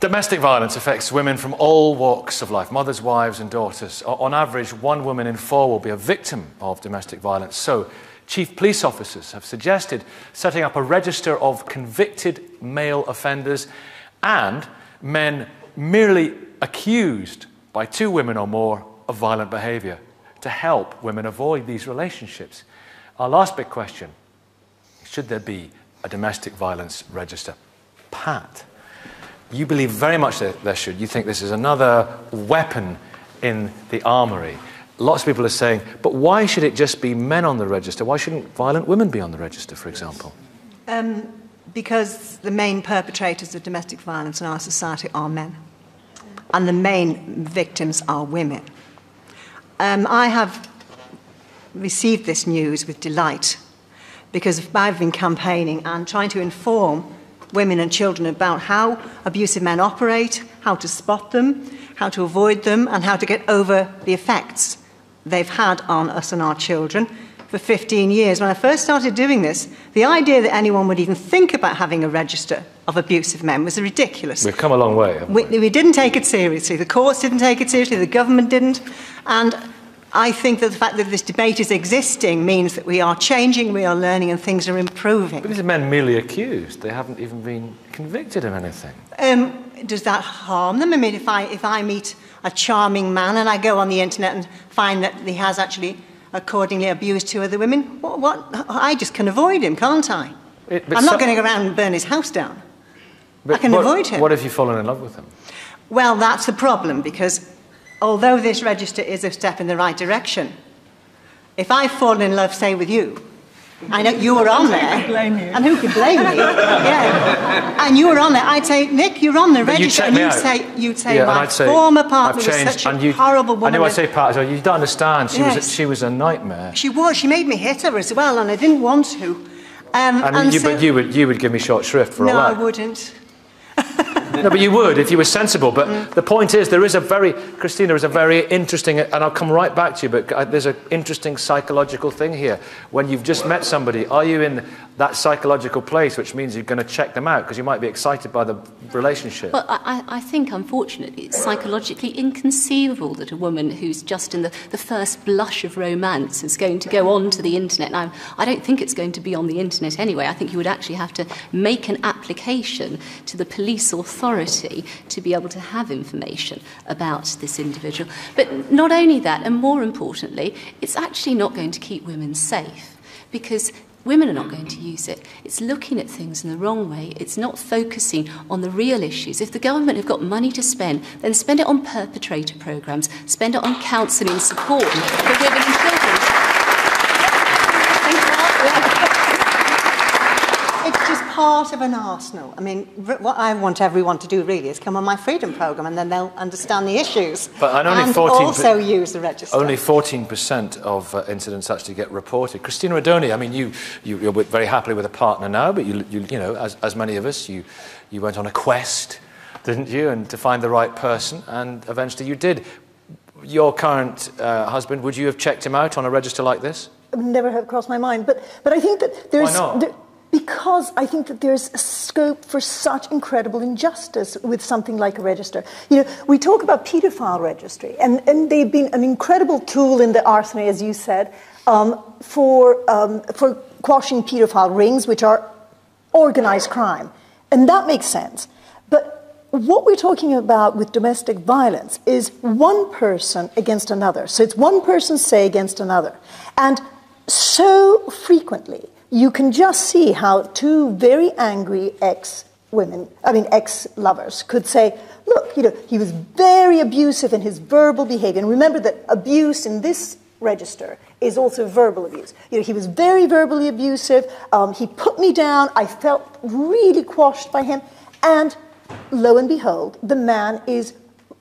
Domestic violence affects women from all walks of life, mothers, wives and daughters. On average, 1 woman in 4 will be a victim of domestic violence. So, chief police officers have suggested setting up a register of convicted male offenders and men merely accused by 2 women or more of violent behaviour to help women avoid these relationships. Our last big question, should there be a domestic violence register? Pat, you believe very much that there should. You think this is another weapon in the armoury. Lots of people are saying, but why should it just be men on the register? Why shouldn't violent women be on the register, for example? Because the main perpetrators of domestic violence in our society are men. And the main victims are women. I have received this news with delight because I've been campaigning and trying to inform women and children about how abusive men operate, how to spot them, how to avoid them, and how to get over the effects they've had on us and our children for 15 years. When I first started doing this, the idea that anyone would even think about having a register of abusive men was ridiculous. We've come a long way, haven't we? We didn't take it seriously. The courts didn't take it seriously. The government didn't. And I think that the fact that this debate is existing means that we are changing, we are learning, and things are improving. But these are men merely accused. They haven't even been convicted of anything. Does that harm them? I mean, if I meet a charming man and I go on the internet and find that he has actually accordingly abused 2 other women, what? I just can avoid him, can't I? I'm not going to go around and burn his house down. I can avoid him. What if you've fallen in love with him? Well, that's the problem, because although this register is a step in the right direction, if I've fallen in love, say, with you, I know you were on there. Who could blame you? And who could blame me? Yeah. And you were on there. I'd say, Nick, you're on the register. And you'd say, yeah, my former partner was such a horrible woman. I knew I'd say, Pat, you don't understand. She was a nightmare. She was. She made me hit her as well, and I didn't want to. But you would give me short shrift for all that. No, I wouldn't. No, but you would if you were sensible. But the point is, Cristina is a very interesting, and I'll come right back to you, but there's an interesting psychological thing here. When you've just met somebody, are you in that psychological place, which means you're going to check them out because you might be excited by the relationship? Well, I think, unfortunately, it's psychologically inconceivable that a woman who's just in the first blush of romance is going to go on to the internet. Now, I don't think it's going to be on the internet anyway. I think you would actually have to make an application to the police authority to be able to have information about this individual. But not only that, and more importantly, it's actually not going to keep women safe, because women are not going to use it. It's looking at things in the wrong way. It's not focusing on the real issues. If the government have got money to spend, then spend it on perpetrator programmes, spend it on counselling support for women and children. It's just part of an arsenal. I mean, what I want everyone to do really is come on my freedom programme, and then they'll understand the issues. But and also use the register. Only 14% of incidents actually get reported. Cristina Odone, I mean, you're very happily with a partner now, but you know, as many of us, you went on a quest, didn't you, and to find the right person, and eventually you did. Your current husband, would you have checked him out on a register like this? It would never have crossed my mind, but I think that there's... Why not? Because I think that there's a scope for such incredible injustice with something like a register. You know, we talk about paedophile registry, and they've been an incredible tool in the arsenal, as you said, for quashing paedophile rings, which are organised crime. And that makes sense. But what we're talking about with domestic violence is one person against another. So it's one person, say, against another. And so frequently, you can just see how 2 very angry ex-lovers could say, look, you know, he was very abusive in his verbal behavior. And remember that abuse in this register is also verbal abuse. You know, he was very verbally abusive. He put me down. I felt really quashed by him. And lo and behold, the man is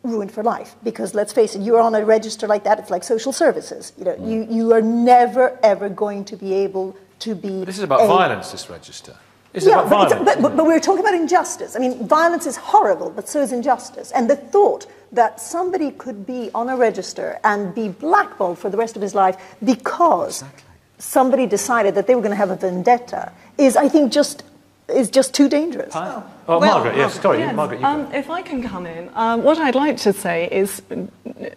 ruined for life. Because let's face it, you're on a register like that, it's like social services. You know, you are never, ever going to be able to be... But this is about violence, this register. This is about violence. But we're talking about injustice. I mean, violence is horrible, but so is injustice. And the thought that somebody could be on a register and be blackballed for the rest of his life because somebody decided that they were going to have a vendetta is, I think, just is just too dangerous. Oh, well, Margaret, yes, sorry, yes. Margaret. If I can come in, what I'd like to say is,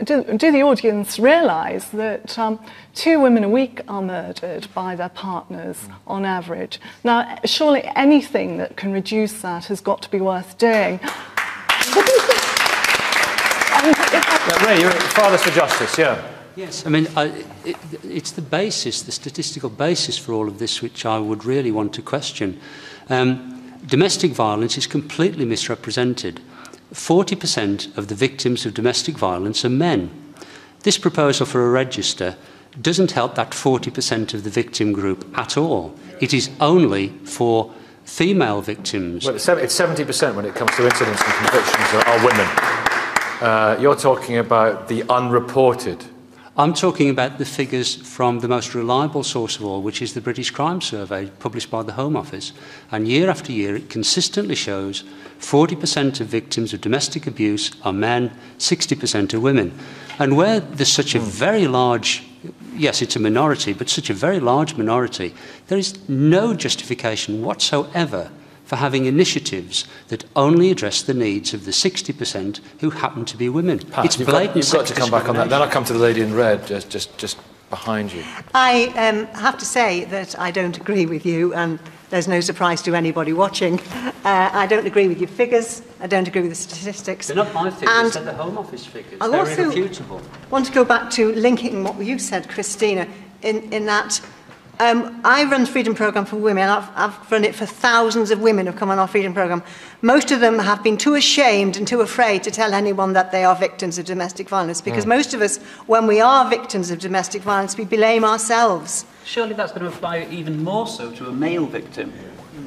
do the audience realise that 2 women a week are murdered by their partners on average? Now, surely anything that can reduce that has got to be worth doing. Ray, you're Fathers for Justice, yeah. Yes, I mean, it's the basis, the statistical basis for all of this, which I would really want to question. Domestic violence is completely misrepresented. 40% of the victims of domestic violence are men. This proposal for a register doesn't help that 40% of the victim group at all. It is only for female victims. Well, it's 70% when it comes to incidents and convictions are women. You're talking about the unreported. I'm talking about the figures from the most reliable source of all, which is the British Crime Survey, published by the Home Office. And year after year, it consistently shows 40% of victims of domestic abuse are men, 60% are women. And where there's such a very large, yes, it's a minority, but such a very large minority, there is no justification whatsoever for having initiatives that only address the needs of the 60% who happen to be women. Pat, it's blatant. You've got to come back on that. Then I'll come to the lady in red, just behind you. I have to say that I don't agree with you, and there's no surprise to anybody watching. I don't agree with your figures. I don't agree with the statistics. They're not my figures, they're the Home Office figures. I they're also irrefutable. want to go back to linking what you said, Cristina, in that I run the Freedom Programme for Women. I've run it for thousands of women who've come on our Freedom Programme. Most of them have been too ashamed and too afraid to tell anyone that they are victims of domestic violence, because most of us, when we are victims of domestic violence, we blame ourselves. Surely that's going to apply even more so to a male victim.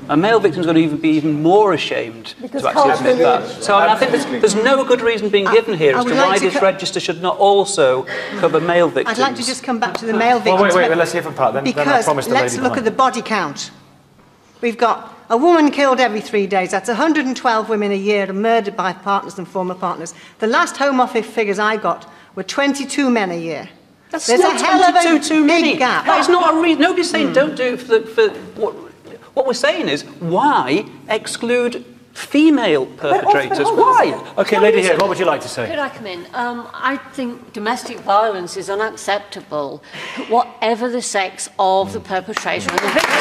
A male victim is going to be even more ashamed to actually admit that. So I think there's no good reason being given here as to why this register should not also cover male victims. I'd like to just come back to the male victims. Well, wait, let's hear from Pat, then I promise the lady let's look at the body count. We've got a woman killed every 3 days. That's 112 women a year are murdered by partners and former partners. The last Home Office figures I got were 22 men a year. There's a hell of a too many. big gap. That is not a reason. Nobody's saying don't do it for what we're saying is, why exclude female perpetrators? Why? OK, lady here, what would you like to say? Could I come in? I think domestic violence is unacceptable, whatever the sex of the perpetrator and the victim.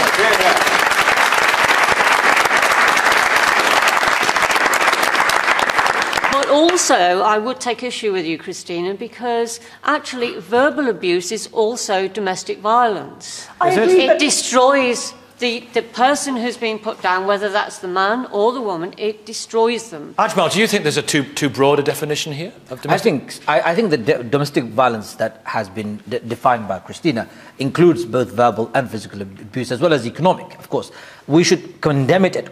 But also, I would take issue with you, Cristina, because actually verbal abuse is also domestic violence. It destroys the person who's being put down, whether that's the man or the woman, it destroys them. Ajmal, do you think there's a too broad a definition here of domestic? I think the domestic violence that has been defined by Cristina includes both verbal and physical abuse, as well as economic, of course. We should condemn it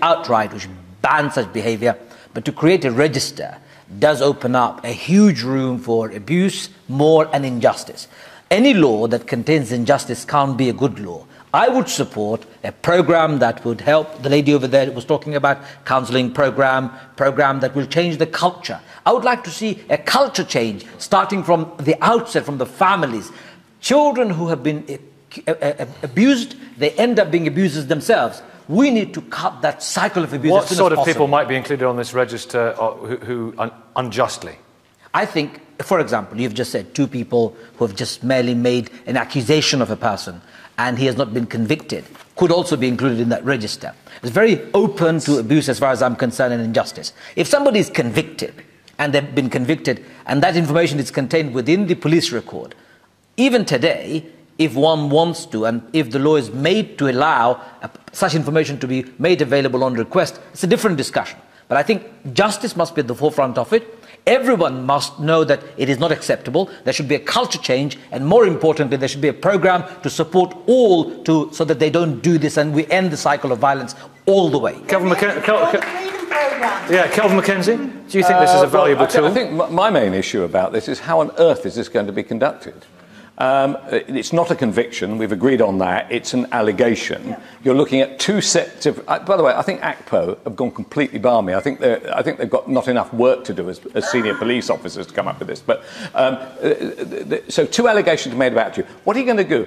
outright, we should ban such behaviour, but to create a register does open up a huge room for abuse, more, and injustice. Any law that contains injustice can't be a good law. I would support a program that would help. The lady over there was talking about counselling program that will change the culture. I would like to see a culture change starting from the outset, from the families. Children who have been abused, they end up being abusers themselves. We need to cut that cycle of abuse. What sort of people might be included on this register who unjustly? I think, for example, you've just said 2 people who have just merely made an accusation of a person and he has not been convicted, could also be included in that register. It's very open to abuse as far as I'm concerned, and injustice. If somebody is convicted, and they've been convicted, and that information is contained within the police record, even today, if one wants to, and if the law is made to allow such information to be made available on request, it's a different discussion. But I think justice must be at the forefront of it. Everyone must know that it is not acceptable. There should be a culture change, and more importantly, there should be a program to support all so that they don't do this and we end the cycle of violence all the way. Kelvin Mackenzie, do you think this is a valuable tool? I think my main issue about this is how on earth is this going to be conducted? It's not a conviction. We've agreed on that. It's an allegation. Yeah. You're looking at two sets of... by the way, I think ACPO have gone completely balmy. I think they've got not enough work to do as senior police officers to come up with this. But so two allegations made about you. What are you going to do?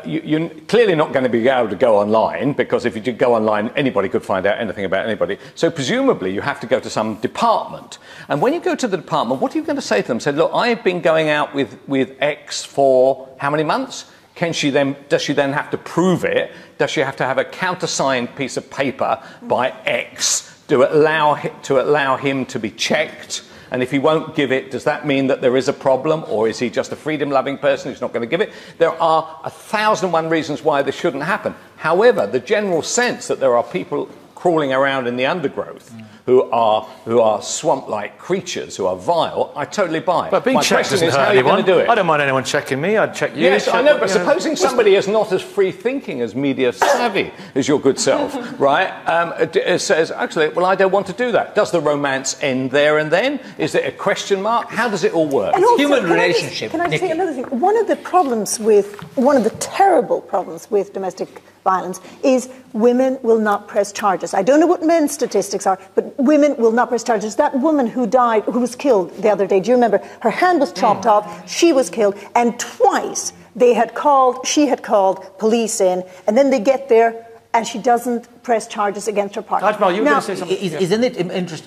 You're clearly not going to be able to go online, because if you did go online, anybody could find out anything about anybody. So presumably you have to go to some department. And when you go to the department, what are you going to say to them? Say, look, I've been going out with X for how many months? Does she then have to prove it? Does she have to have a countersigned piece of paper by X to allow him to be checked? And if he won't give it, does that mean that there is a problem? Or is he just a freedom-loving person who's not going to give it? There are 1,001 reasons why this shouldn't happen. However, the general sense that there are people crawling around in the undergrowth who are swamp-like creatures, who are vile, I totally buy. But being checked doesn't hurt anyone. I don't mind anyone checking me. I'd check you. Yes, I know, but supposing somebody is not as free-thinking, as media-savvy as your good self, right, says, actually, well, I don't want to do that. Does the romance end there and then? Is it a question mark? How does it all work? And also, human relationship. Can I say another thing? One of the terrible problems with domestic violence is women will not press charges. I don't know what men's statistics are, but women will not press charges. That woman who was killed the other day, do you remember? Her hand was chopped off, she was killed, and twice she had called police in, and then they get there and she doesn't press charges against her partner. Ajmal, you were going to say something. Isn't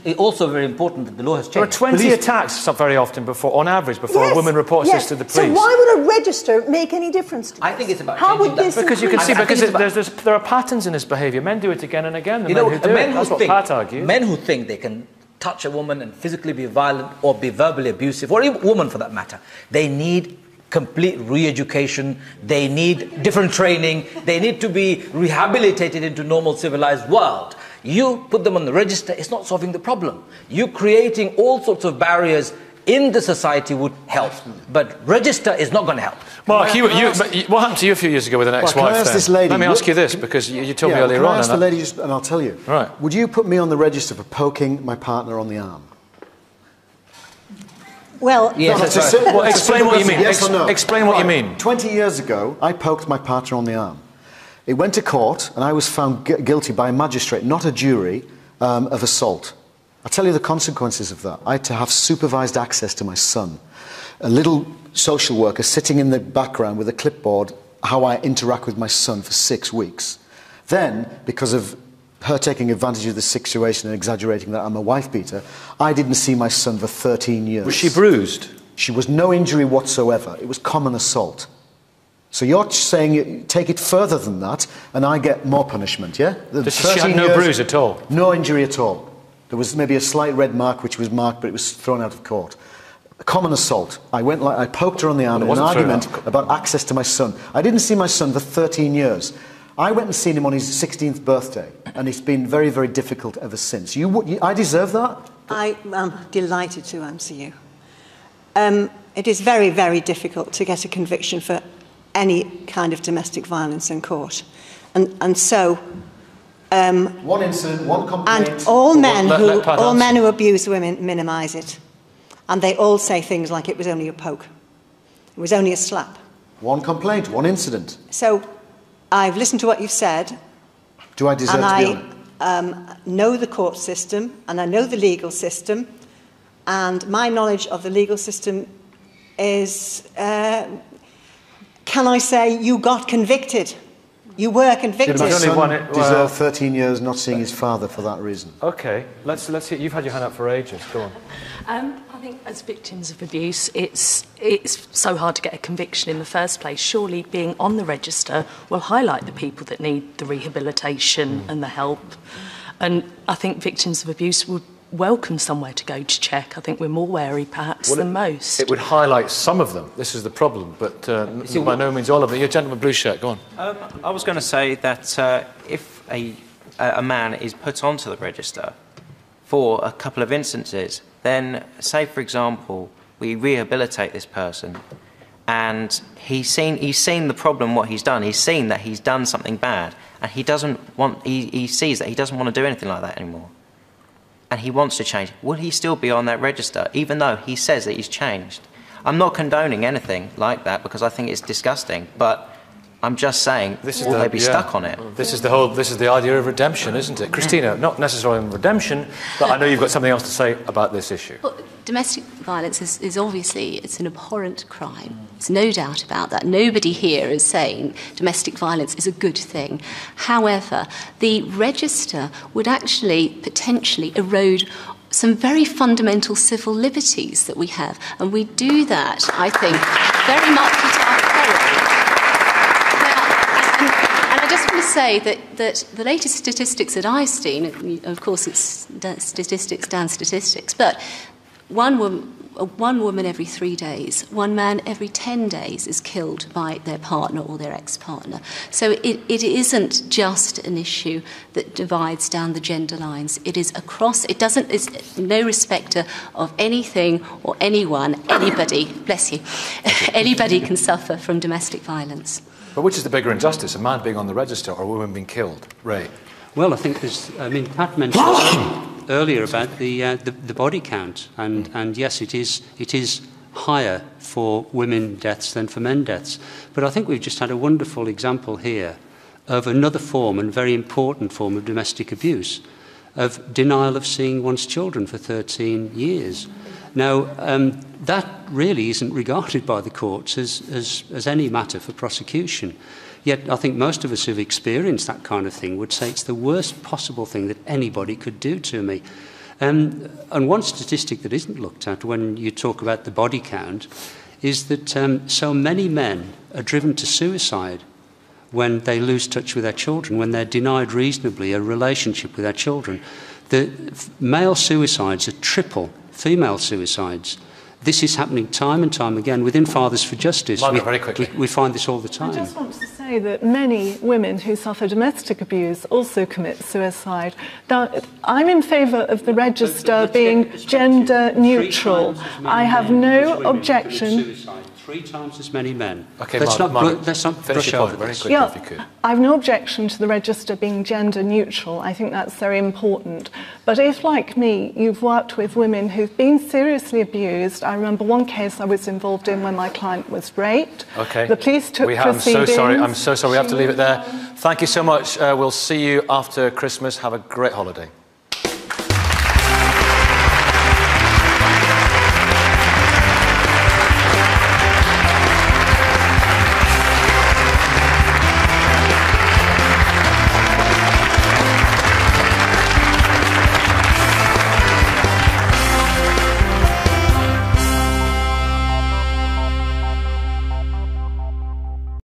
it also very important that the law has changed? There are 20 attacks very often on average, before a woman reports this to the police. So why would a register make any difference to this? I think it's about how would this because you can see, there are patterns in this behaviour. Men do it again and again. That's what Pat argues. Men who think they can touch a woman and physically be violent or be verbally abusive, or even a woman for that matter, they need complete re-education, they need different training, they need to be rehabilitated into normal civilized world. You put them on the register, it's not solving the problem. You creating all sorts of barriers in the society would help, but register is not going to help. Mark, what happened to you a few years ago with an ex-wife? Can I ask this lady? Let me ask you this, because you told me earlier on. Can I ask the lady, and I'll tell you. Right. Would you put me on the register for poking my partner on the arm? Well, yes, explain what you mean. Yes or no? Explain what you mean. 20 years ago, I poked my partner on the arm. It went to court, and I was found guilty by a magistrate, not a jury, of assault. I'll tell you the consequences of that. I had to have supervised access to my son. A little social worker sitting in the background with a clipboard, how I interact with my son for 6 weeks. Then, because of her taking advantage of the situation and exaggerating that I'm a wife beater, I didn't see my son for 13 years. Was she bruised? She was no injury whatsoever. It was common assault. So you're saying you take it further than that, and I get more punishment, yeah? She had no bruise at all? No injury at all. There was maybe a slight red mark, which was marked, but it was thrown out of court. A common assault. I poked her on the arm in an argument about access to my son. I didn't see my son for 13 years. I went and seen him on his 16th birthday, and it's been very, very difficult ever since. I deserve that? I am delighted to answer you. It is very, very difficult to get a conviction for any kind of domestic violence in court. And so... one incident, one complaint... And all men who abuse women minimise it. And they all say things like it was only a poke. It was only a slap. One complaint, one incident. So... I've listened to what you've said. Do I deserve to be on it? I know the court system, and I know the legal system, and my knowledge of the legal system is, can I say, you got convicted. You were convicted. Did my son deserve 13 years not seeing his father for that reason? OK, let's hear. You've had your hand up for ages. Go on. I think as victims of abuse, it's so hard to get a conviction in the first place. Surely being on the register will highlight the people that need the rehabilitation and the help. And I think victims of abuse would welcome somewhere to go to check. I think we're more wary, perhaps, than most. It would highlight some of them. This is the problem, but by no means all of them. You're a gentleman blue shirt. Go on. I was going to say that if a man is put onto the register for a couple of instances, then, say, for example, we rehabilitate this person and he's seen the problem, what he's done. He's seen that he's done something bad, and he sees that he doesn't want to do anything like that anymore. And he wants to change. Will he still be on that register, even though he says that he's changed? I'm not condoning anything like that because I think it's disgusting, but I'm just saying, will they be stuck on it? This is the idea of redemption, isn't it? Cristina, not necessarily on redemption, but I know you've got something else to say about this issue. Well, domestic violence is obviously, it's an abhorrent crime. There's no doubt about that. Nobody here is saying domestic violence is a good thing. However, the register would actually potentially erode some very fundamental civil liberties that we have. And we do that, I think, very much at our peril. And I just want to say that the latest statistics that I've seen, of course it's statistics down statistics, but one woman every 3 days, one man every 10 days is killed by their partner or their ex-partner. So it isn't just an issue that divides down the gender lines. It is across, it's no respecter of anything or anyone, anybody, bless you, anybody can suffer from domestic violence. But which is the bigger injustice, a man being on the register or a woman being killed? Ray? Well, I think Pat mentioned earlier about the body count, and yes, it is higher for women deaths than for men deaths. But I think we've just had a wonderful example here of another form, and very important form, of domestic abuse, of denial of seeing one's children for 13 years. Now, that really isn't regarded by the courts as any matter for prosecution. Yet I think most of us who've experienced that kind of thing would say it's the worst possible thing that anybody could do to me. And one statistic that isn't looked at when you talk about the body count is that so many men are driven to suicide when they lose touch with their children, when they're denied reasonably a relationship with their children. The male suicides are triple female suicides. This is happening time and time again within Fathers for Justice. We find this all the time. I just want to say that many women who suffer domestic abuse also commit suicide. Now, I'm in favour of the register being gender neutral. I have no objection. 3 times as many men. Okay, let's not finish your point very quickly, if you could. I have no objection to the register being gender neutral. I think that's very important. But if, like me, you've worked with women who've been seriously abused, I remember one case I was involved in when my client was raped. Okay. The police took proceedings. I'm so sorry. We have to leave it there. Thank you so much. We'll see you after Christmas. Have a great holiday.